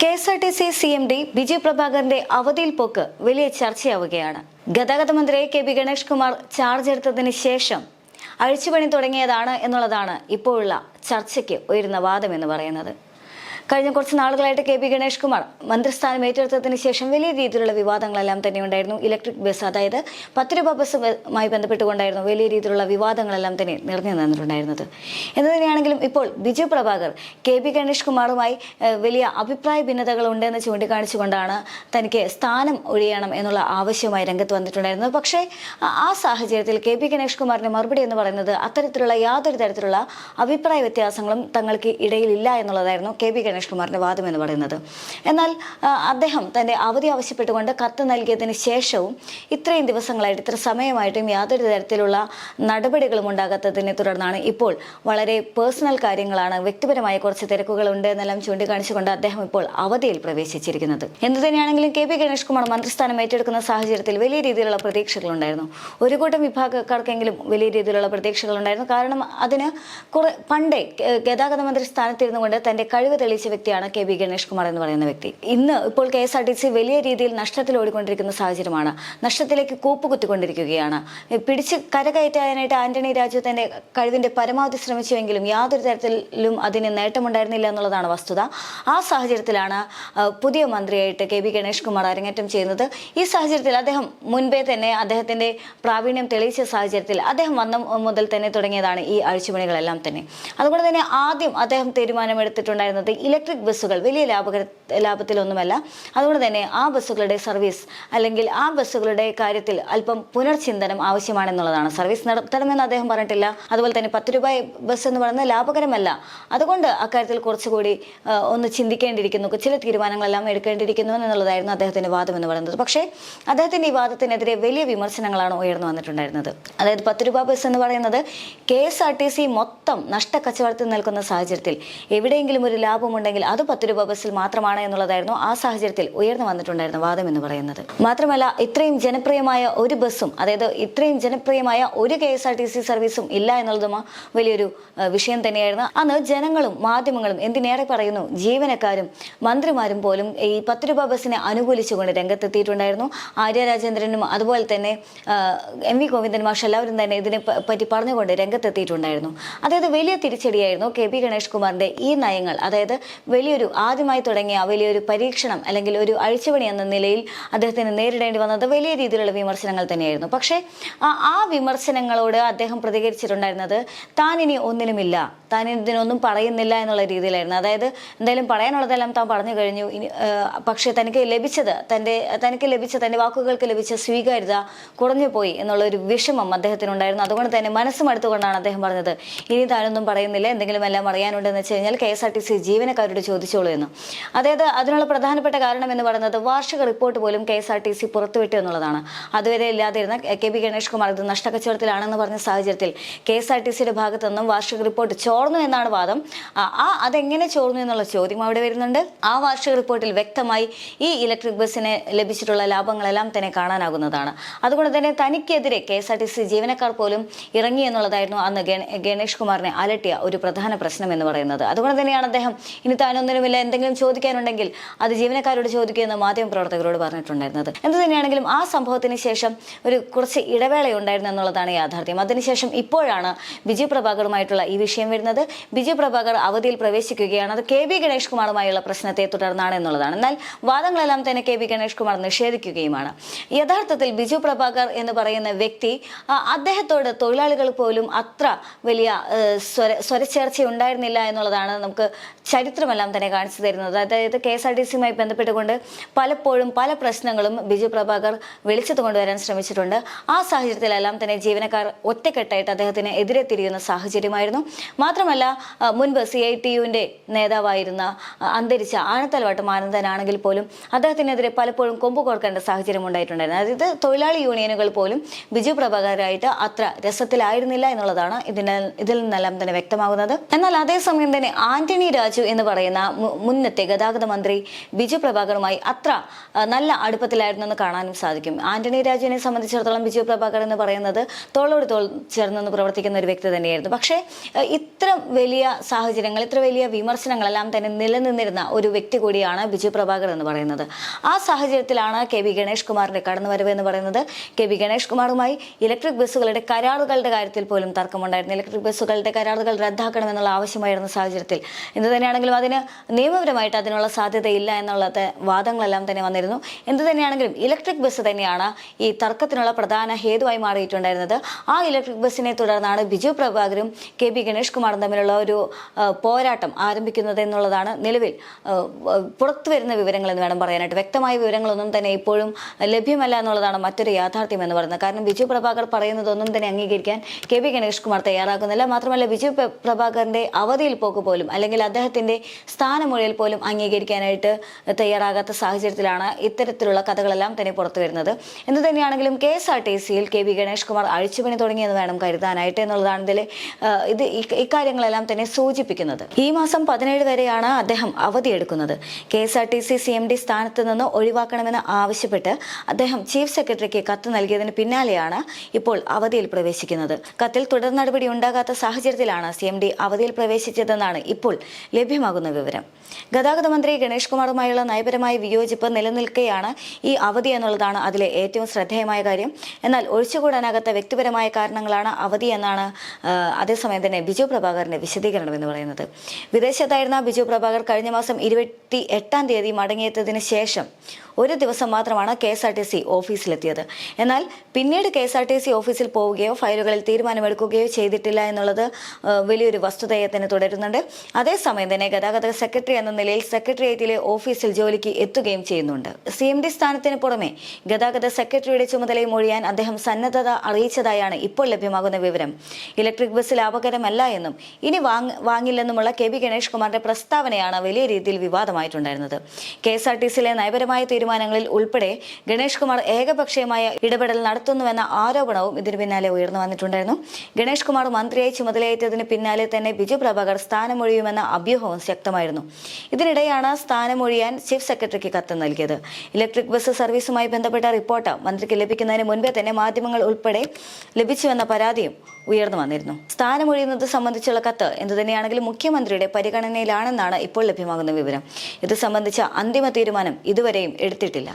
KSRTC CMD Biju പ്രഭാകറിന്റെ അവധിയിൽ പോക്ക് വലിയ ചർച്ചയാവുകയാണ്. ഗതാഗത മന്ത്രി കെ.ബി. ഗണേഷ് കുമാർ ചാർജ് എടുത്തതിന് ശേഷം അഴിച്ചുപണി തുടങ്ങിയതാണ് എന്നുള്ളതാണ് ഇപ്പോഴുള്ള ചർച്ചയ്ക്ക് ഉയരുന്ന വാദമെന്ന് പറയുന്നത്. കഴിഞ്ഞ കുറച്ച് നാളുകളായിട്ട് കെ.ബി. ഗണേഷ് കുമാർ മന്ത്രിസ്ഥാനം ഏറ്റെടുത്തതിന് ശേഷം വലിയ രീതിയിലുള്ള വിവാദങ്ങളെല്ലാം തന്നെ ഉണ്ടായിരുന്നു. ഇലക്ട്രിക് ബസ്, അതായത് 10 രൂപ ബസ്സുമായി ബന്ധപ്പെട്ടുകൊണ്ടായിരുന്നു വലിയ രീതിയിലുള്ള വിവാദങ്ങളെല്ലാം തന്നെ നിറഞ്ഞു നിന്നിട്ടുണ്ടായിരുന്നത്. എന്ന് തന്നെയാണെങ്കിലും ഇപ്പോൾ ബിജു പ്രഭാകർ കെ.ബി. ഗണേഷ് കുമാറുമായി വലിയ അഭിപ്രായ ഭിന്നതകൾ ഉണ്ടെന്ന് ചൂണ്ടിക്കാണിച്ചുകൊണ്ടാണ് തനിക്ക് സ്ഥാനം ഒഴിയണം എന്നുള്ള ആവശ്യവുമായി രംഗത്ത് വന്നിട്ടുണ്ടായിരുന്നത്. പക്ഷേ ആ സാഹചര്യത്തിൽ കെ.ബി. ഗണേഷ് കുമാറിന്റെ മറുപടി എന്ന് പറയുന്നത് അത്തരത്തിലുള്ള യാതൊരു തരത്തിലുള്ള അഭിപ്രായ വ്യത്യാസങ്ങളും തങ്ങൾക്ക് ഇടയിലില്ല എന്നുള്ളതായിരുന്നു കെ.ബി. ഗണേഷ് കുമാറിന്റെ വാദം എന്ന് പറയുന്നത്. എന്നാൽ അദ്ദേഹം തന്റെ അവധി ആവശ്യപ്പെട്ടുകൊണ്ട് കത്ത് നൽകിയതിന് ശേഷവും ഇത്രയും ദിവസങ്ങളായിട്ട്, ഇത്ര സമയമായിട്ടും യാതൊരു തരത്തിലുള്ള നടപടികളും ഉണ്ടാകാത്തതിനെ തുടർന്നാണ് ഇപ്പോൾ വളരെ പേഴ്സണൽ കാര്യങ്ങളാണ്, വ്യക്തിപരമായ കുറച്ച് തിരക്കുകളുണ്ട് എന്നെല്ലാം ചൂണ്ടിക്കാണിച്ചുകൊണ്ട് അദ്ദേഹം ഇപ്പോൾ അവധിയിൽ പ്രവേശിച്ചിരിക്കുന്നത്. എന്തു തന്നെയാണെങ്കിലും കെ.ബി. ഗണേഷ് കുമാർ മന്ത്രിസ്ഥാനം ഏറ്റെടുക്കുന്ന സാഹചര്യത്തിൽ വലിയ രീതിയിലുള്ള പ്രതീക്ഷകളുണ്ടായിരുന്നു. ഒരു കൂട്ടം വിഭാഗക്കാർക്കെങ്കിലും വലിയ രീതിയിലുള്ള പ്രതീക്ഷകളുണ്ടായിരുന്നു. കാരണം അതിന് പണ്ടേ ഗതാഗത മന്ത്രി സ്ഥാനത്തിരുന്നു കൊണ്ട് തന്റെ കഴിവ് തെളിയിച്ച വ്യക്തിയാണ് കെ.ബി. ഗണേഷ് കുമാർ എന്ന് പറയുന്ന വ്യക്തി. ഇന്ന് ഇപ്പോൾ കെഎസ്ആർടിസി വലിയ രീതിയിൽ നഷ്ടത്തിൽ ഓടിക്കൊണ്ടിരിക്കുന്ന സാഹചര്യമാണ്. നഷ്ടത്തിലേക്ക് കൂപ്പുകുത്തിക്കൊണ്ടിരിക്കുകയാണ്. പിടിച്ച് കരകയറ്റാനായിട്ട് ആന്റണി രാജു തന്റെ കഴിവിന്റെ പരമാവധി ശ്രമിച്ചുവെങ്കിലും യാതൊരു തരത്തിലും അതിന് നേട്ടമുണ്ടായിരുന്നില്ല എന്നുള്ളതാണ് വസ്തുത. ആ സാഹചര്യത്തിലാണ് പുതിയ മന്ത്രിയായിട്ട് കെ.ബി. ഗണേഷ് കുമാർ അരങ്ങേറ്റം ചെയ്യുന്നത്. ഈ സാഹചര്യത്തിൽ അദ്ദേഹം മുൻപേ തന്നെ അദ്ദേഹത്തിന്റെ പ്രാവീണ്യം തെളിയിച്ച സാഹചര്യത്തിൽ അദ്ദേഹം വന്ന മുതൽ തന്നെ തുടങ്ങിയതാണ് ഈ അഴിച്ചുപണികളെല്ലാം തന്നെ. അതുകൊണ്ട് തന്നെ ആദ്യം അദ്ദേഹം തീരുമാനമെടുത്തിട്ടുണ്ടായിരുന്നത് ഇലക്ട്രിക് ബസ്സുകൾ വലിയ ലാഭത്തിലൊന്നുമല്ല. അതുകൊണ്ട് തന്നെ ആ ബസ്സുകളുടെ സർവീസ് അല്ലെങ്കിൽ ആ ബസ്സുകളുടെ കാര്യത്തിൽ അല്പം പുനർചിന്തനം ആവശ്യമാണെന്നുള്ളതാണ്. സർവീസ് നടത്തണമെന്ന് അദ്ദേഹം പറഞ്ഞിട്ടില്ല. അതുപോലെ തന്നെ 10 രൂപ ബസ് എന്ന് പറയുന്നത് ലാഭകരമല്ല. അതുകൊണ്ട് അക്കാര്യത്തിൽ കുറച്ചുകൂടി ഒന്ന് ചിന്തിക്കേണ്ടിയിരിക്കുന്നു, ചില തീരുമാനങ്ങളെല്ലാം എടുക്കേണ്ടിയിരിക്കുന്നു എന്നുള്ളതായിരുന്നു അദ്ദേഹത്തിന്റെ വാദം എന്ന് പറയുന്നത്. പക്ഷേ അദ്ദേഹത്തിന്റെ ഈ വാദത്തിനെതിരെ വലിയ വിമർശനങ്ങളാണ് ഉയർന്നു വന്നിട്ടുണ്ടായിരുന്നത്. അതായത് 10 രൂപ ബസ് എന്ന് പറയുന്നത് കെഎസ്ആർടിസി മൊത്തം നഷ്ടക്കച്ചവടത്തിൽ നിൽക്കുന്ന സാഹചര്യത്തിൽ എവിടെയെങ്കിലും ഒരു ലാഭമുണ്ടെങ്കിൽ അത് 10 രൂപ ബസ്സിൽ മാത്രമാണ് എന്നുള്ളതായിരുന്നു ആ സാഹചര്യത്തിൽ ഉയർന്നു വന്നിട്ടുണ്ടായിരുന്ന വാദം എന്ന് പറയുന്നത്. മാത്രമല്ല, ഇത്രയും ജനപ്രിയമായ ഒരു ബസ്സും, അതായത് ഇത്രയും ജനപ്രിയമായ ഒരു കെഎസ്ആർടിസി സർവീസും ഇല്ല എന്നുള്ളതും വലിയൊരു വിഷയം തന്നെയായിരുന്നു. അന്ന് ജനങ്ങളും മാധ്യമങ്ങളും, എന്തിനേറെ പറയുന്നു ജീവനക്കാരും മന്ത്രിമാരും പോലും ഈ 10 രൂപ ബസ്സിനെ അനുകൂലിച്ചുകൊണ്ട് രംഗത്തെത്തിയിട്ടുണ്ടായിരുന്നു. ആര്യ രാജേന്ദ്രനും അതുപോലെ തന്നെ എം.വി. ഗോവിന്ദൻ മാഷ് എല്ലാവരും തന്നെ ഇതിനെ പറ്റി പറഞ്ഞുകൊണ്ട് രംഗത്തെത്തിയിട്ടുണ്ടായിരുന്നു. അതായത് വലിയ തിരിച്ചടിയായിരുന്നു കെ.ബി. ഗണേഷ് കുമാറിന്റെ ഈ നയങ്ങൾ. അതായത് വലിയൊരു ആദ്യമായി തുടങ്ങിയ വലിയൊരു പരീക്ഷണം അല്ലെങ്കിൽ ഒരു അഴിച്ചുപണി എന്ന നിലയിൽ അദ്ദേഹത്തിന് നേരിടേണ്ടി വന്നത് വലിയ രീതിയിലുള്ള വിമർശനങ്ങൾ തന്നെയായിരുന്നു. പക്ഷേ ആ വിമർശനങ്ങളോട് അദ്ദേഹം പ്രതികരിച്ചിട്ടുണ്ടായിരുന്നത് താൻ ഇനി ഒന്നിനുമില്ല, താൻ ഇതിനൊന്നും പറയുന്നില്ല എന്നുള്ള രീതിയിലായിരുന്നു. അതായത് എന്തായാലും പറയാനുള്ളതെല്ലാം താൻ പറഞ്ഞു കഴിഞ്ഞു. പക്ഷേ തനിക്ക് ലഭിച്ച തന്റെ വാക്കുകൾക്ക് ലഭിച്ച സ്വീകാര്യത കുറഞ്ഞു പോയി എന്നുള്ള ഒരു വിഷമം അദ്ദേഹത്തിനുണ്ടായിരുന്നു. അതുകൊണ്ട് തന്നെ മനസ്സും അടുത്തുകൊണ്ടാണ് അദ്ദേഹം പറഞ്ഞത് ഇനി താനൊന്നും പറയുന്നില്ല, എന്തെങ്കിലും എല്ലാം അറിയാനുണ്ടെന്ന് വെച്ച് കഴിഞ്ഞാൽ കെഎസ്ആർടിസി ജീവനക്കാരോട് ചോദിച്ചോളൂ എന്ന്. അതായത് അതിനുള്ള പ്രധാനപ്പെട്ട കാരണം എന്ന് പറയുന്നത് വാർഷിക റിപ്പോർട്ട് പോലും കെഎസ്ആർടിസി പുറത്തുവിട്ടു എന്നുള്ളതാണ്. അതുവരെ ഇല്ലാതിരുന്ന കെ.ബി. ഗണേഷ് കുമാർ ഇത് നഷ്ടക്കച്ചവടത്തിലാണെന്ന് പറഞ്ഞ സാഹചര്യത്തിൽ കെഎസ്ആർടിസിയുടെ ഭാഗത്തു നിന്നും വാർഷിക റിപ്പോർട്ട് ചോർന്നു എന്നാണ് വാദം. അതെങ്ങനെ ചോർന്നു എന്നുള്ള ചോദ്യം അവിടെ വരുന്നുണ്ട്. ആ വാർഷിക റിപ്പോർട്ടിൽ വ്യക്തമായി ഈ ഇലക്ട്രിക് ബസ്സിന് ലഭിച്ചിട്ടുള്ള ലാഭങ്ങളെല്ലാം തന്നെ കാണാനാകുന്നതാണ്. അതുകൊണ്ട് തന്നെ തനിക്കെതിരെ കെഎസ്ആർടിസി ജീവനക്കാർ പോലും ഇറങ്ങി എന്നുള്ളതായിരുന്നു അന്ന് ഗണേഷ് കുമാറിനെ അലട്ടിയ ഒരു പ്രധാന പ്രശ്നം എന്ന് പറയുന്നത്. അതുകൊണ്ട് തന്നെയാണ് അദ്ദേഹം ഇനി താനൊന്നിനുമില്ല, എന്തെങ്കിലും ചോദിക്കാനുണ്ടെങ്കിൽ അത് ജീവനക്കാരോട് ചോദിക്കുമെന്ന് മാധ്യമപ്രവർത്തകരോട് പറഞ്ഞിട്ടുണ്ടായിരുന്നത്. എന്തു തന്നെയാണെങ്കിലും ആ സംഭവത്തിന് ശേഷം ഒരു കുറച്ച് ഇടവേളയുണ്ടായിരുന്നു എന്നുള്ളതാണ് യാഥാർത്ഥ്യം. അതിനുശേഷം ഇപ്പോഴാണ് ബിജു പ്രഭാകറുമായിട്ടുള്ള ഈ വിഷയം വരുന്നത്. ബിജു പ്രഭാകർ അവധിയിൽ പ്രവേശിക്കുകയാണ്. അത് കെ.ബി. ഗണേഷ് കുമാറുമായുള്ള പ്രശ്നത്തെ തുടർന്നാണ് എന്നുള്ളതാണ്. എന്നാൽ വാദങ്ങളെല്ലാം തന്നെ കെ.ബി. ഗണേഷ് കുമാർ നിഷേധിക്കുകയുമാണ്. യഥാർത്ഥത്തിൽ ബിജു പ്രഭാകർ എന്ന് പറയുന്ന വ്യക്തി, അദ്ദേഹത്തോട് തൊഴിലാളികൾ പോലും അത്ര വലിയ സ്വരച്ചേർച്ച ഉണ്ടായിരുന്നില്ല എന്നുള്ളതാണ് നമുക്ക് ചരിത്രമെല്ലാം തന്നെ കാണിച്ചു തരുന്നത്. അതായത് കെഎസ്ആർടിസിയുമായി ബന്ധപ്പെട്ടുകൊണ്ട് പലപ്പോഴും പല പ്രശ്നങ്ങളും ബിജു പ്രഭാകർ വെളിച്ചത്ത് കൊണ്ടുവരാൻ ശ്രമിച്ചിട്ടുണ്ട്. ആ സാഹചര്യത്തിലെല്ലാം തന്നെ ജീവനക്കാർ ഒറ്റക്കെട്ടായിട്ട് അദ്ദേഹത്തിന് എതിരെ തിരിയുന്ന സാഹചര്യമായിരുന്നു. മാത്രമല്ല, മുൻപ് CITUവിന്റെ നേതാവായിരുന്ന അന്തരിച്ച ആനത്തലവട്ടം ആനന്ദനാണെങ്കിൽ പോലും അദ്ദേഹത്തിനെതിരെ പലപ്പോഴും കൊമ്പ് കോർക്കേണ്ട സാഹചര്യം ഉണ്ടായിട്ടുണ്ടായിരുന്നു. അതായത് തൊഴിലാളി യൂണിയനുകൾ പോലും ബിജു പ്രഭാകരായിട്ട് അത്ര രസത്തിലായിരുന്നില്ല എന്നുള്ളതാണ് ഇതിൽ നിന്നെല്ലാം തന്നെ വ്യക്തമാകുന്നത്. എന്നാൽ അതേസമയം തന്നെ ആന്റണി രാജു എന്ന് എന്ന് പറയുന്ന മുന്നത്തെ ഗതാഗത മന്ത്രി ബിജു പ്രഭാകറുമായി അത്ര നല്ല അടുപ്പത്തിലായിരുന്നു എന്ന് കാണാനും സാധിക്കും. ആന്റണി രാജുവിനെ സംബന്ധിച്ചിടത്തോളം ബിജു പ്രഭാകർ എന്ന് പറയുന്നത് തോളോട് തോൾ ചേർന്ന് പ്രവർത്തിക്കുന്ന ഒരു വ്യക്തി തന്നെയായിരുന്നു. പക്ഷേ ഇത്ര വലിയ സാഹചര്യങ്ങൾ, ഇത്ര വലിയ വിമർശനങ്ങളെല്ലാം തന്നെ നിലനിന്നിരുന്ന ഒരു വ്യക്തി കൂടിയാണ് ബിജു പ്രഭാകർ എന്ന് പറയുന്നത്. ആ സാഹചര്യത്തിലാണ് കെ.ബി. ഗണേഷ് കുമാറിന്റെ കടന്നുവരവ് എന്ന് പറയുന്നത്. കെ.ബി. ഗണേഷ് കുമാറുമായി ഇലക്ട്രിക് ബസ്സുകളുടെ കരാറുകളുടെ കാര്യത്തിൽ പോലും തർക്കമുണ്ടായിരുന്നു. ഇലക്ട്രിക് ബസ്സുകളുടെ കരാറുകൾ റദ്ദാക്കണമെന്നുള്ള ആവശ്യമായിരുന്ന സാഹചര്യത്തിൽ എന്ത് തന്നെയാണെങ്കിലും അതിന് നിയമപരമായിട്ട് അതിനുള്ള സാധ്യതയില്ല എന്നുള്ള വാദങ്ങളെല്ലാം തന്നെ വന്നിരുന്നു. എന്ത് തന്നെയാണെങ്കിലും ഇലക്ട്രിക് ബസ് തന്നെയാണ് ഈ തർക്കത്തിനുള്ള പ്രധാന ഹേതുവായി മാറിയിട്ടുണ്ടായിരുന്നത്. ആ ഇലക്ട്രിക് ബസ്സിനെ തുടർന്നാണ് ബിജു പ്രഭാകരും കെ.ബി. ഗണേഷ് കുമാറും തമ്മിലുള്ള ഒരു പോരാട്ടം ആരംഭിക്കുന്നത് എന്നുള്ളതാണ് നിലവിൽ പുറത്തു വരുന്ന വിവരങ്ങൾ എന്ന് വേണം പറയാനായിട്ട്. വ്യക്തമായ വിവരങ്ങളൊന്നും തന്നെ ഇപ്പോഴും ലഭ്യമല്ല എന്നുള്ളതാണ് മറ്റൊരു യാഥാർത്ഥ്യം എന്ന് പറയുന്നത്. കാരണം ബിജു പ്രഭാകർ പറയുന്നതൊന്നും തന്നെ അംഗീകരിക്കാൻ കെ.ബി. ഗണേഷ് കുമാർ തയ്യാറാക്കുന്നില്ല. മാത്രമല്ല ബിജു പ്രഭാകറിന്റെ അവധിയിൽ പോക്ക് പോലും അല്ലെങ്കിൽ അദ്ദേഹത്തിന്റെ സ്ഥാനമൊഴിയിൽ പോലും അംഗീകരിക്കാനായിട്ട് തയ്യാറാകാത്ത സാഹചര്യത്തിലാണ് ഇത്തരത്തിലുള്ള കഥകളെല്ലാം തന്നെ പുറത്തു വരുന്നത്. എന്ത് തന്നെയാണെങ്കിലും KSRTCയിൽ കെ.ബി. ഗണേഷ് കുമാർ അഴിച്ചുപണി തുടങ്ങിയെന്ന് വേണം കരുതാനായിട്ട് എന്നുള്ളതാണ് ഇക്കാര്യങ്ങളെല്ലാം തന്നെ സൂചിപ്പിക്കുന്നത്. ഈ മാസം 17 വരെയാണ് അദ്ദേഹം അവധിയെടുക്കുന്നത്. KSRTC CMD സ്ഥാനത്ത് നിന്ന് ഒഴിവാക്കണമെന്ന് ആവശ്യപ്പെട്ട് അദ്ദേഹം ചീഫ് സെക്രട്ടറിക്ക് കത്ത് നൽകിയതിന് പിന്നാലെയാണ് ഇപ്പോൾ അവധിയിൽ പ്രവേശിക്കുന്നത്. കത്തിൽ തുടർ നടപടി ഉണ്ടാകാത്ത സാഹചര്യത്തിലാണ് CMD അവധിയിൽ പ്രവേശിച്ചതെന്നാണ് ഇപ്പോൾ ലഭ്യമാകുന്ന വിവരം. ഗതാഗത മന്ത്രി ഗണേഷ് കുമാറുമായുള്ള നയപരമായ വിയോജിപ്പ് നിലനിൽക്കെയാണ് ഈ അവധി എന്നുള്ളതാണ് അതിലെ ഏറ്റവും ശ്രദ്ധേയമായ കാര്യം. എന്നാൽ ഒഴിച്ചുകൂടാനാകാത്ത വ്യക്തിപരമായ കാരണങ്ങളാണ് അവധി എന്നാണ് അതേസമയം തന്നെ ബിജു പ്രഭാകറിന്റെ വിശദീകരണം എന്ന് പറയുന്നത്. വിദേശത്തായിരുന്ന ബിജു പ്രഭാകർ കഴിഞ്ഞ മാസം 28-ാം തീയതി മടങ്ങിയെത്തിയതിനു ശേഷം ഒരു ദിവസം മാത്രമാണ് KSRTC ഓഫീസിലെത്തിയത്. എന്നാൽ പിന്നീട് KSRTC ഓഫീസിൽ പോവുകയോ ഫയലുകളിൽ തീരുമാനമെടുക്കുകയോ ചെയ്തിട്ടില്ല എന്നുള്ളത് വലിയൊരു വസ്തുതയെ തന്നെ തുടരുന്നുണ്ട്. അതേസമയം തന്നെ ഗതാഗത സെക്രട്ടറി എന്ന നിലയിൽ സെക്രട്ടേറിയറ്റിലെ ഓഫീസിൽ ജോലിക്ക് എത്തുകയും ചെയ്യുന്നുണ്ട്. CMD സ്ഥാനത്തിന് പുറമെ ഗതാഗത സെക്രട്ടറിയുടെ ചുമതലയും ഒഴിയാൻ അദ്ദേഹം സന്നദ്ധത അറിയിച്ചതായാണ് ഇപ്പോൾ ലഭ്യമാകുന്ന വിവരം. ഇലക്ട്രിക് ബസ് ലാഭകരമല്ല എന്നും ഇനി വാങ്ങില്ലെന്നുമുള്ള കെ.ബി. ഗണേഷ് കുമാറിന്റെ പ്രസ്താവനയാണ് വലിയ രീതിയിൽ വിവാദമായിട്ടുണ്ടായിരുന്നത്. KSRTCയിലെ നയപരമായ തീരുമാനങ്ങളിൽ ഉൾപ്പെടെ ഗണേഷ് കുമാർ ഏകപക്ഷീയമായ ഇടപെടൽ നടത്തുന്നുവെന്ന ആരോപണവും ഇതിനു പിന്നാലെ ഉയർന്നു വന്നിട്ടുണ്ടായിരുന്നു. ഗണേഷ് കുമാർ മന്ത്രിയായി ചുമതലയേറ്റതിന് പിന്നാലെ തന്നെ ബിജു പ്രഭാകർ സ്ഥാനമൊഴിയുമെന്ന അഭ്യൂഹവും ശക്തമായിരുന്നു. ഇതിനിടെയാണ് സ്ഥാനമൊഴിയാൻ ചീഫ് സെക്രട്ടറിക്ക് കത്ത് നൽകിയത്. ഇലക്ട്രിക് ബസ് സർവീസുമായി ബന്ധപ്പെട്ട റിപ്പോർട്ട് മന്ത്രിക്ക് ലഭിക്കുന്നതിന് മുൻപേ തന്നെ മാധ്യമങ്ങൾ ഉൾപ്പെടെ ലഭിച്ചുവെന്ന പരാതിയും ഉയർന്നു വന്നിരുന്നു. സ്ഥാനമൊഴിയുന്നത് സംബന്ധിച്ചുള്ള കത്ത് എന്തുതന്നെയാണെങ്കിലും മുഖ്യമന്ത്രിയുടെ പരിഗണനയിലാണെന്നാണ് ഇപ്പോൾ ലഭ്യമാകുന്ന വിവരം. ഇത് സംബന്ധിച്ച അന്തിമ തീരുമാനം ഇതുവരെയും എടുത്തിട്ടില്ല.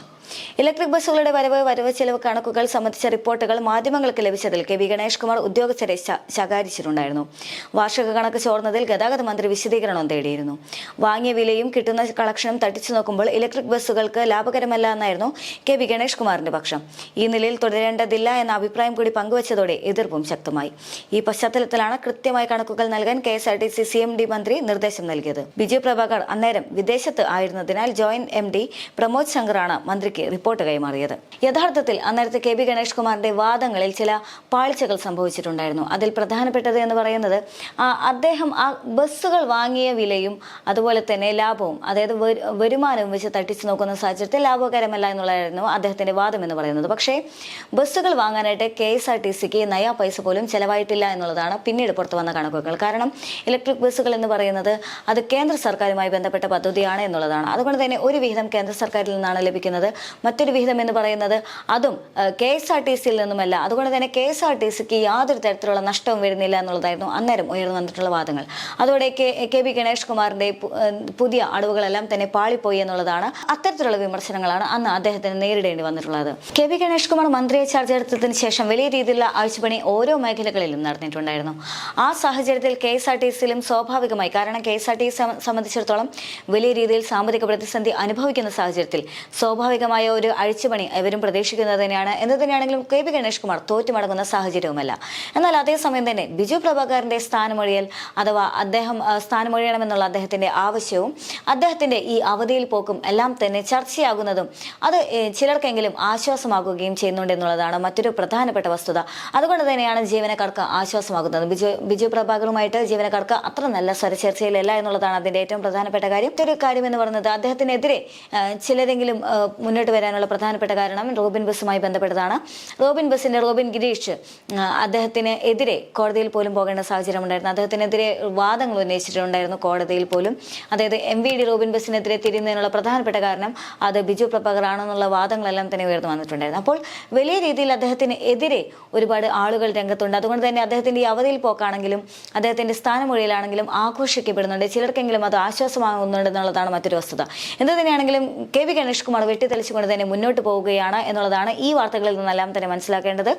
ഇലക്ട്രിക് ബസ്സുകളുടെ വരവ് ചെലവ് കണക്കുകൾ സംബന്ധിച്ച റിപ്പോർട്ടുകൾ മാധ്യമങ്ങൾക്ക് ലഭിച്ചതിൽ കെ.ബി. ഗണേഷ് കുമാർ ഉദ്യോഗസ്ഥരെ ശകാരിച്ചിട്ടുണ്ടായിരുന്നു. വാർഷിക കണക്ക് ചോർന്നതിൽ ഗതാഗത മന്ത്രി വിശദീകരണം തേടിയിരുന്നു. വാങ്ങിയ വിലയും കിട്ടുന്ന കളക്ഷനും തട്ടിച്ചു നോക്കുമ്പോൾ ഇലക്ട്രിക് ബസ്സുകൾക്ക് ലാഭകരമല്ല എന്നായിരുന്നു കെ.ബി. ഗണേഷ് കുമാറിന്റെ പക്ഷം. ഈ നിലയിൽ തുടരേണ്ടതില്ല എന്ന അഭിപ്രായം കൂടി പങ്കുവച്ചതോടെ എതിർപ്പും ശക്തമായി. ഈ പശ്ചാത്തലത്തിലാണ് കൃത്യമായ കണക്കുകൾ നൽകാൻ KSRTC CMD മന്ത്രി നിർദ്ദേശം നൽകിയത്. ബിജു പ്രഭാകർ അന്നേരം വിദേശത്ത് ആയിരുന്നതിനാൽ ജോയിന്റ് MD പ്രമോദ് ശങ്കറാണ് മന്ത്രിക്ക് റിപ്പോർട്ട് കൈമാറിയത്. യഥാർത്ഥത്തിൽ അന്നേരത്തെ കെ.ബി. ഗണേഷ് കുമാറിന്റെ വാദങ്ങളിൽ ചില പാളിച്ചകൾ സംഭവിച്ചിട്ടുണ്ടായിരുന്നു. അതിൽ പ്രധാനപ്പെട്ടത് എന്ന് പറയുന്നത് അദ്ദേഹം ആ ബസ്സുകൾ വാങ്ങിയ വിലയും അതുപോലെ തന്നെ ലാഭവും, അതായത് വരുമാനവും വെച്ച് തട്ടിച്ചു നോക്കുന്ന സാഹചര്യത്തിൽ ലാഭകരമല്ല എന്നുള്ളതായിരുന്നു അദ്ദേഹത്തിന്റെ വാദം എന്ന് പറയുന്നത്. പക്ഷേ ബസ്സുകൾ വാങ്ങാനായിട്ട് KSRTCക്ക് നയാ പൈസ പോലും ചെലവായിട്ടില്ല എന്നുള്ളതാണ് പിന്നീട് പുറത്തു വന്ന കണക്കുകൾ. കാരണം ഇലക്ട്രിക് ബസ്സുകൾ എന്ന് പറയുന്നത് അത് കേന്ദ്ര സർക്കാരുമായി ബന്ധപ്പെട്ട പദ്ധതിയാണ് എന്നുള്ളതാണ്. അതുകൊണ്ട് തന്നെ ഒരു വിഹിതം കേന്ദ്ര സർക്കാരിൽ നിന്നാണ് ലഭിക്കുന്നത്, മറ്റൊരു വിഹിതം എന്ന് പറയുന്നത് അതും KSRTCയിൽ നിന്നുമല്ല. അതുകൊണ്ട് തന്നെ KSRTCക്ക് യാതൊരു തരത്തിലുള്ള നഷ്ടവും വരുന്നില്ല എന്നുള്ളതായിരുന്നു അന്നേരം ഉയർന്നു വന്നിട്ടുള്ള വാദങ്ങൾ. അതോടെ കെ.ബി. ഗണേഷ് കുമാറിന്റെ പുതിയ അടവുകളെല്ലാം തന്നെ പാളിപ്പോയി എന്നുള്ളതാണ്. അത്തരത്തിലുള്ള വിമർശനങ്ങളാണ് അന്ന് അദ്ദേഹത്തിന് നേരിടേണ്ടി വന്നിട്ടുള്ളത്. കെ.ബി. ഗണേഷ് കുമാർ മന്ത്രിയെ ചാർജ് എടുത്തതിന് ശേഷം വലിയ രീതിയിലുള്ള അഴിച്ചുപണി ഓരോ മേഖലകളിലും നടന്നിട്ടുണ്ടായിരുന്നു. ആ സാഹചര്യത്തിൽ KSRTCയിലും സ്വാഭാവികമായി, കാരണം KSRTC സംബന്ധിച്ചിടത്തോളം വലിയ രീതിയിൽ സാമ്പത്തിക പ്രതിസന്ധി അനുഭവിക്കുന്ന സാഹചര്യത്തിൽ സ്വാഭാവികമായ ഒരു അഴിച്ചുപണി ഇവരും പ്രതീക്ഷിക്കുന്നത് തന്നെയാണ്. എന്ത് തന്നെയാണെങ്കിലും കെ.ബി. ഗണേഷ് കുമാർ തോറ്റുമടങ്ങുന്ന സാഹചര്യവുമല്ല. എന്നാൽ അതേസമയം തന്നെ ബിജു പ്രഭാകറിന്റെ സ്ഥാനമൊഴിയൽ അഥവാ അദ്ദേഹം സ്ഥാനമൊഴിയണമെന്നുള്ള അദ്ദേഹത്തിന്റെ ആവശ്യവും അദ്ദേഹത്തിന്റെ ഈ അവധിയിൽ പോക്കും എല്ലാം തന്നെ ചർച്ചയാകുന്നതും അത് ചിലർക്കെങ്കിലും ആശ്വാസമാകുകയും ചെയ്യുന്നുണ്ട് എന്നുള്ളതാണ് മറ്റൊരു പ്രധാനപ്പെട്ട വസ്തുത. അതുകൊണ്ട് തന്നെയാണ് ജീവനക്കാർക്ക് ആശ്വാസമാകുന്നത്. ബിജു പ്രഭാകറുമായിട്ട് ജീവനക്കാർക്ക് അത്ര നല്ല സ്വരചേർച്ചയിലല്ല എന്നുള്ളതാണ് അതിന്റെ ഏറ്റവും പ്രധാനപ്പെട്ട കാര്യം. മറ്റൊരു കാര്യം എന്ന് പറയുന്നത് അദ്ദേഹത്തിനെതിരെ ചിലരെങ്കിലും മുന്നോട്ട് മുന്നോട്ട് വരാനുള്ള പ്രധാനപ്പെട്ട കാരണം റോബിൻ ബസുമായി ബന്ധപ്പെട്ടതാണ്. റോബിൻ ഗിരീഷ് അദ്ദേഹത്തിന് എതിരെ കോടതിയിൽ പോലും പോകേണ്ട സാഹചര്യം ഉണ്ടായിരുന്നു. അദ്ദേഹത്തിനെതിരെ വാദങ്ങൾ ഉന്നയിച്ചിട്ടുണ്ടായിരുന്നു കോടതിയിൽ പോലും. അതായത് MVD റോബിൻ ബസിനെതിരെ തിരിയുന്നതിനുള്ള പ്രധാനപ്പെട്ട കാരണം അത് ബിജു പ്രഭാകർ ആണെന്നുള്ള വാദങ്ങളെല്ലാം തന്നെ ഉയർന്നു വന്നിട്ടുണ്ടായിരുന്നു. അപ്പോൾ വലിയ രീതിയിൽ അദ്ദേഹത്തിന് എതിരെ ഒരുപാട് ആളുകൾ രംഗത്തുണ്ട്. അതുകൊണ്ട് തന്നെ അദ്ദേഹത്തിന്റെ ഈ അവധിയിൽ പോക്കാണെങ്കിലും അദ്ദേഹത്തിന്റെ സ്ഥാനമൊഴിയിലാണെങ്കിലും ആഘോഷിക്കപ്പെടുന്നുണ്ട്. ചിലർക്കെങ്കിലും അത് ആശ്വാസമാകുന്നുണ്ടെന്നുള്ളതാണ് മറ്റൊരു വസ്തുത. എന്ത് തന്നെയാണെങ്കിലും KV ഗണേഷ് കുമാർ വെട്ടിത്തെളിച്ചുകൊണ്ട് തന്നെ മുന്നോട്ട് പോവുകയാണ് എന്നുള്ളതാണ് ഈ വാർത്തകളിൽ നിന്നെല്ലാം തന്നെ മനസ്സിലാക്കേണ്ടത്.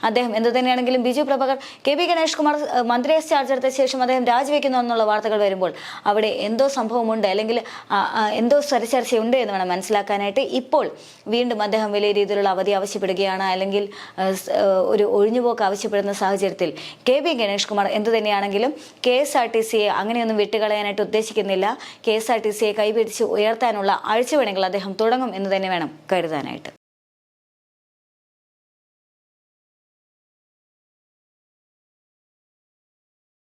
അദ്ദേഹം എന്ത് തന്നെയാണെങ്കിലും ബിജു പ്രഭാകർ KV ഗണേഷ് കുമാർ മന്ത്രിയെ ചാർജ് എടുത്ത ശേഷം അദ്ദേഹം രാജിവെക്കുന്നു എന്നുള്ള വാർത്തകൾ വരുമ്പോൾ അവിടെ എന്തോ സംഭവമുണ്ട്, അല്ലെങ്കിൽ എന്തോ സ്വരച്ചർച്ചയുണ്ട് എന്ന് വേണം മനസ്സിലാക്കാനായിട്ട്. ഇപ്പോൾ വീണ്ടും അദ്ദേഹം വലിയ രീതിയിലുള്ള അവധി ആവശ്യപ്പെടുകയാണ്, അല്ലെങ്കിൽ ഒരു ഒഴിഞ്ഞുപോക്ക് ആവശ്യപ്പെടുന്ന സാഹചര്യത്തിൽ KV ഗണേഷ് കുമാർ എന്ത് തന്നെയാണെങ്കിലും KSRTCയെ അങ്ങനെയൊന്നും വിട്ടുകളയാനായിട്ട് ഉദ്ദേശിക്കുന്നില്ല. KSRTCയെ കൈപിടിച്ച് ഉയർത്താനുള്ള അഴിച്ചുപണികൾ അദ്ദേഹം തുടങ്ങും എന്ന് തന്നെ വേണം കരുതാനായിട്ട്.